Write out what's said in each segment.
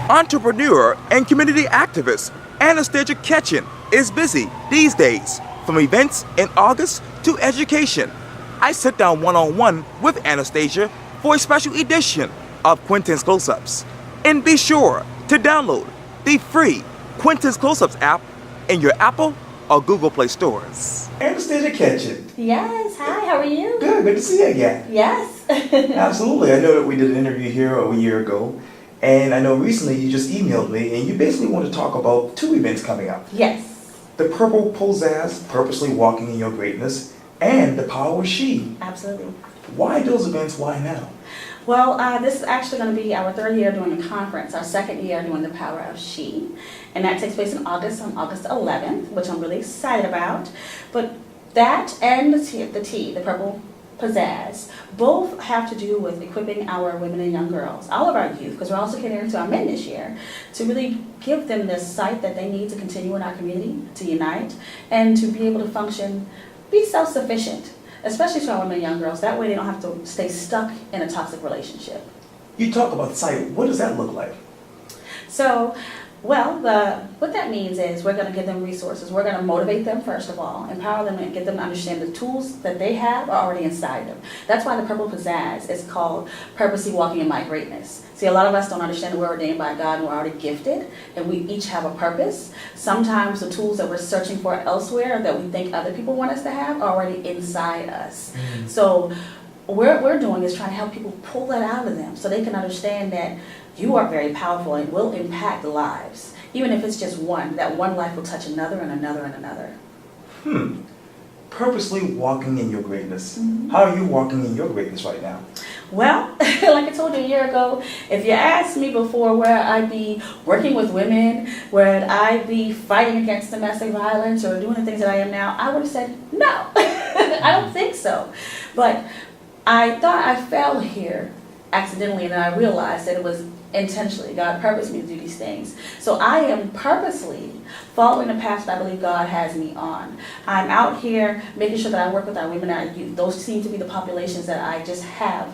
Entrepreneur and community activist Anastatia Ketchen is busy these days, from events in August to education. I sit down one-on-one with Anastasia for a special edition of Quintin's Close-Ups. And be sure to download the free Quintin's Close-Ups app in your Apple or Google Play stores. Anastasia Ketchen. Yes, hi, how are you? Good to see you again. Yes. Absolutely. I know that we did an interview here a year ago, and I know recently you just emailed me and you basically want to talk about two events coming up. Yes. The Purple Pizzazz, Purposely Walking in Your Greatness, and The Power of She. Absolutely. Why those events? Why now? Well, this is actually going to be our third year doing the conference, our second year doing The Power of She. And that takes place in August, on August 11th, which I'm really excited about. But that and the Purple Pizzazz, both have to do with equipping our women and young girls, all of our youth, because we're also catering to our men this year, to really give them this sight that they need to continue in our community, to unite, and to be able to function, be self-sufficient, especially to our women and young girls. That way they don't have to stay stuck in a toxic relationship. You talk about sight. What does that look like? So, well, what that means is we're going to give them resources. We're going to motivate them, first of all, empower them, and get them to understand the tools that they have are already inside them. That's why the Purple Pizzazz is called Purposely Walking in My Greatness. See, a lot of us don't understand that we're ordained by God and we're already gifted, and we each have a purpose. Sometimes the tools that we're searching for elsewhere that we think other people want us to have are already inside us. So what we're doing is trying to help people pull that out of them so they can understand that you are very powerful and will impact lives. Even if it's just one, that one life will touch another and another and another. Purposely walking in your greatness. How are you walking in your greatness right now? Well, like I told you a year ago, if you asked me before where I'd be working with women, where I'd be fighting against domestic violence or doing the things that I am now, I would have said no. I don't think so. But I thought I fell here accidentally, and then I realized that it was intentionally. God purposed me to do these things. So I am purposely following the path that I believe God has me on. I'm out here making sure that I work with our women and our youth. Those seem to be the populations that I just have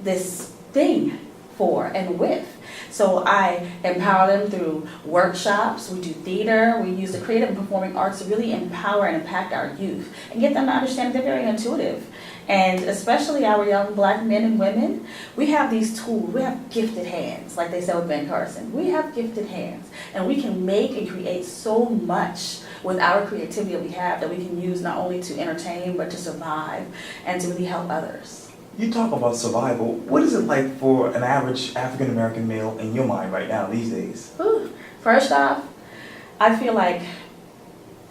this thing for and with. So I empower them through workshops, we do theater, we use the creative and performing arts to really empower and impact our youth and get them to understand they're very intuitive. And especially our young black men and women, we have these tools, we have gifted hands, like they said with Ben Carson. We have gifted hands, and we can make and create so much with our creativity that we have that we can use not only to entertain, but to survive and to really help others. You talk about survival. What is it like for an average African American male in your mind right now these days? First off, I feel like,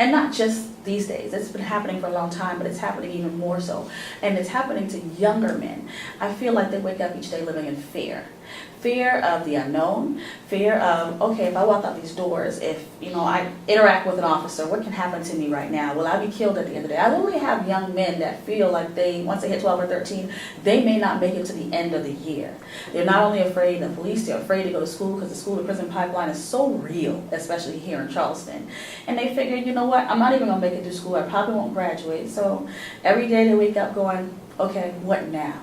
and not just these days, it's been happening for a long time, but it's happening even more so. And it's happening to younger men. I feel like they wake up each day living in fear. Fear of the unknown, fear of, okay, if I walk out these doors, if I interact with an officer, what can happen to me right now? Will I be killed at the end of the day? I literally have young men that feel like once they hit 12 or 13, they may not make it to the end of the year. They're not only afraid of the police, they're afraid to go to school because the school to prison pipeline is so real, especially here in Charleston. And they figure, you know what, I'm not even going to make it through school, I probably won't graduate. So every day they wake up going, okay, what now?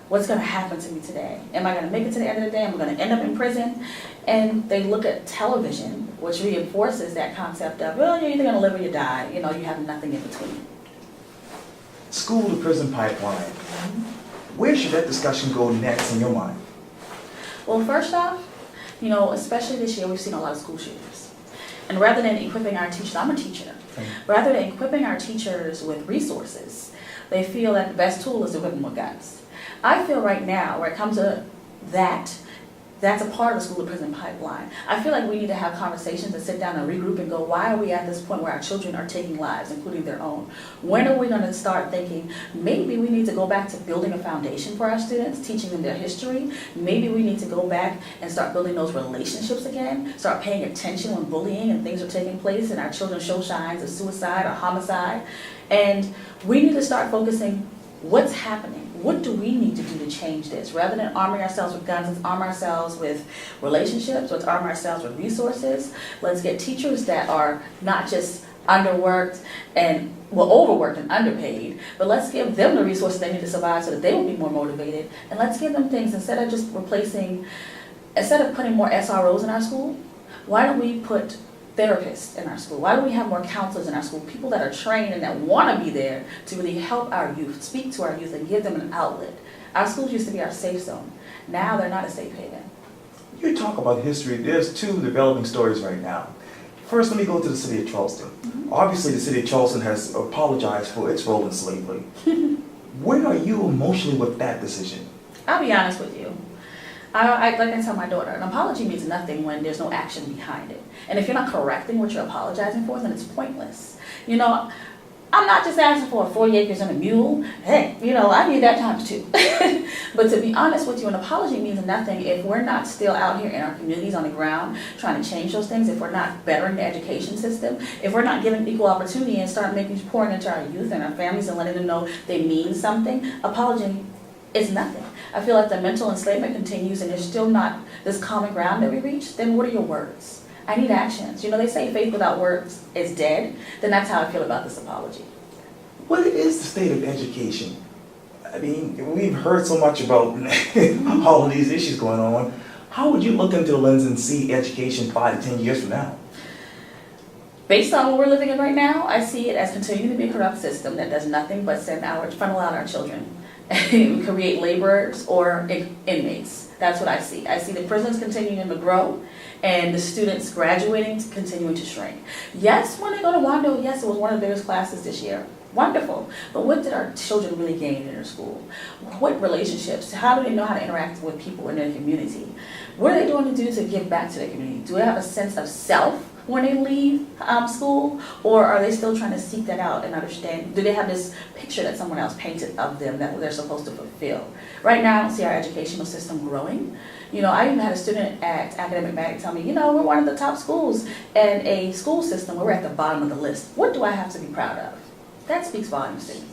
What's going to happen to me today? Am I going to make it to the end of the day? Am I going to end up in prison? And they look at television, which reinforces that concept of, well, you're either going to live or you die. You have nothing in between. School to prison pipeline. Where should that discussion go next in your mind? Well, first off, especially this year, we've seen a lot of school shootings. And rather than equipping our teachers, I'm a teacher, rather than equipping our teachers with resources, they feel that the best tool is to equip them with guns. I feel right now, where it comes to that's a part of the school to prison pipeline. I feel like we need to have conversations and sit down and regroup and go, why are we at this point where our children are taking lives, including their own? When are we going to start thinking, maybe we need to go back to building a foundation for our students, teaching them their history? Maybe we need to go back and start building those relationships again, start paying attention when bullying and things are taking place and our children show signs of suicide or homicide. And we need to start focusing, what's happening? What do we need to do to change this? Rather than arming ourselves with guns, let's arm ourselves with relationships, let's arm ourselves with resources. Let's get teachers that are not just underworked and overworked and underpaid, but let's give them the resources they need to survive so that they will be more motivated. And let's give them things instead of just replacing instead of putting more SROs in our school, why don't we put therapists in our school? Why don't we have more counselors in our school? People that are trained and that want to be there to really help our youth, speak to our youth and give them an outlet. Our schools used to be our safe zone. Now they're not a safe haven. You talk about history. There's two developing stories right now. First, let me go to the city of Charleston. Obviously, the city of Charleston has apologized for its role in slavery. Where are you emotionally with that decision? I'll be honest with you. Like I tell my daughter, an apology means nothing when there's no action behind it. And if you're not correcting what you're apologizing for, then it's pointless. You know, I'm not just asking for 40 acres and a mule. Hey, you know, I need that times two. But to be honest with you, an apology means nothing if we're not still out here in our communities on the ground trying to change those things, if we're not bettering the education system, if we're not giving equal opportunity and start pouring into our youth and our families and letting them know they mean something. Apology is nothing. I feel like the mental enslavement continues and there's still not this common ground that we reach. Then what are your words? I need actions. You know, they say faith without words is dead. Then that's how I feel about this apology. What is the state of education? I mean, we've heard so much about all of these issues going on. How would you look into the lens and see education 5 to 10 years from now? Based on what we're living in right now, I see it as continuing to be a corrupt system that does nothing but funnel out our children and create laborers or inmates. That's what I see. I see the prisons continuing to grow and the students graduating continuing to shrink. Yes, when they go to Wando, yes, it was one of the biggest classes this year. Wonderful. But what did our children really gain in their school? What relationships? How do they know how to interact with people in their community? What are they doing to do to give back to their community? Do they have a sense of self when they leave school? Or are they still trying to seek that out and understand? Do they have this picture that someone else painted of them that they're supposed to fulfill? Right now, I don't see our educational system growing. You know, I even had a student at Academic Mag tell me, you know, we're one of the top schools in a school system where we're at the bottom of the list. What do I have to be proud of? That speaks volumes to me.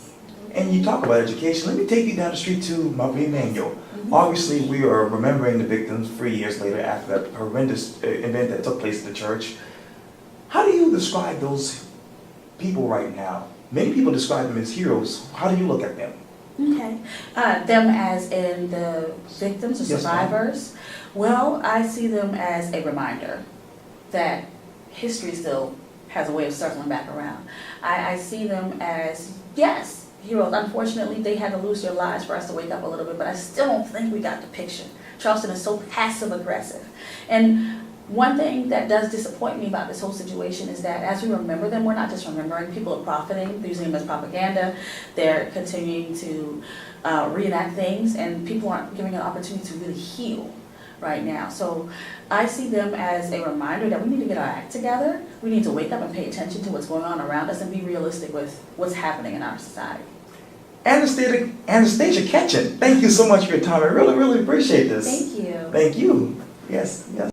And you talk about education. Let me take you down the street to Marie Manuel. Obviously, we are remembering the victims 3 years later after that horrendous event that took place at the church. How do you describe those people right now? Many people describe them as heroes. How do you look at them? Okay. Them as in the victims or survivors? Well, I see them as a reminder that history still has a way of circling back around. I see them as, yes, heroes. Unfortunately, they had to lose their lives for us to wake up a little bit, but I still don't think we got the picture. Charleston is so passive-aggressive. And one thing that does disappoint me about this whole situation is that as we remember them, we're not just remembering. People are profiting, they're using them as propaganda. They're continuing to reenact things, and people aren't giving an opportunity to really heal right now. So I see them as a reminder that we need to get our act together. We need to wake up and pay attention to what's going on around us and be realistic with what's happening in our society. Anastatia Ketchen, thank you so much for your time. I really, really appreciate this. Thank you. Thank you. Yes, yes.